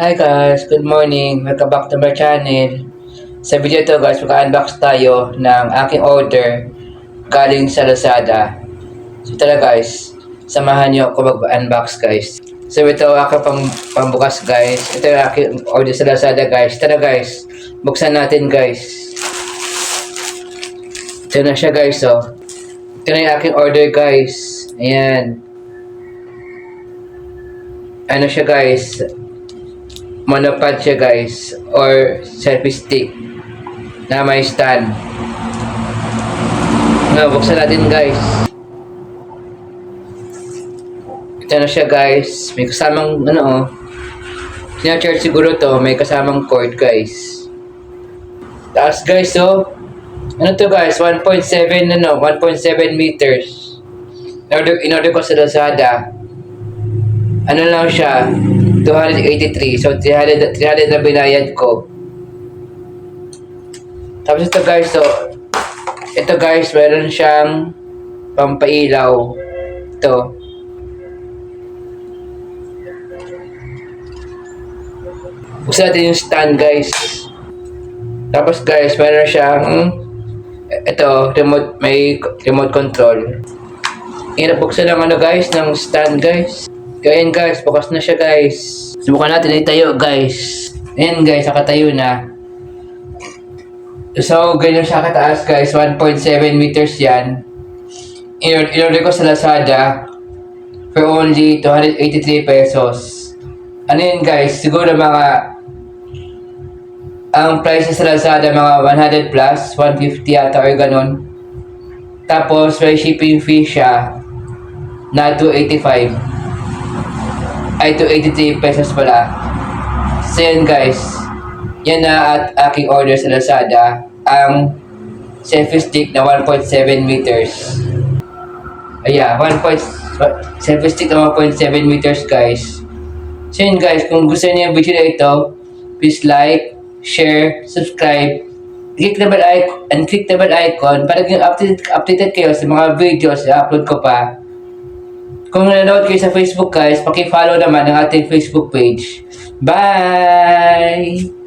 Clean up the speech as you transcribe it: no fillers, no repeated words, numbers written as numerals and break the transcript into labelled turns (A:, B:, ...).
A: Hi guys, good morning. Welcome back to my channel. Sa video to guys, mag-unbox tayo ng aking order galing sa Lazada. So tara guys, samahan niyo ako mag-unbox guys. So ito ako pambukas guys. Ito yung aking order sa Lazada guys. Tara guys, buksan natin guys. Ito na siya guys oh. Ito na yung aking order guys. Ayan. Ano siya guys? Monopod siya guys or selfie stick na may stand. Buksan natin guys. Ito na siya guys. May kasamang sinacharge siguro to. May kasamang cord guys. Taas guys oh. Ano to guys? 1.7 meters. In order ko sa Lazada. Ano lang siya? 283. So, 300 na binayad ko. Tapos ito guys, so, ito guys, meron siyang pampailaw. Ito. Buksan natin yung stand guys. Tapos guys, meron siyang ito, may remote control. Buksan ng guys, ng stand guys. Ayan guys, bukas na siya guys. Subukan natin itayo guys. Ayan guys, nakatayo na. So, ganyan siya kataas guys. 1.7 meters yan. In-order ko sa Lazada for only 283 pesos. Ano yun guys? Siguro ang price sa Lazada mga 100 plus, 150 yata or ganun. Tapos may shipping fee siya na 285. Ay 283 pesos pala. So yan guys, yan na at aking order sa Lazada, ang selfie stick na 1.7 meters. Ayan, selfie stick na 1.7 meters guys. So yun guys, kung gusto niyo yung video na ito, please like, share, subscribe, click the bell icon para yung updated kayo sa mga videos na upload ko pa. Kung nanonood kayo sa Facebook guys, paki-follow naman ang ating Facebook page. Bye!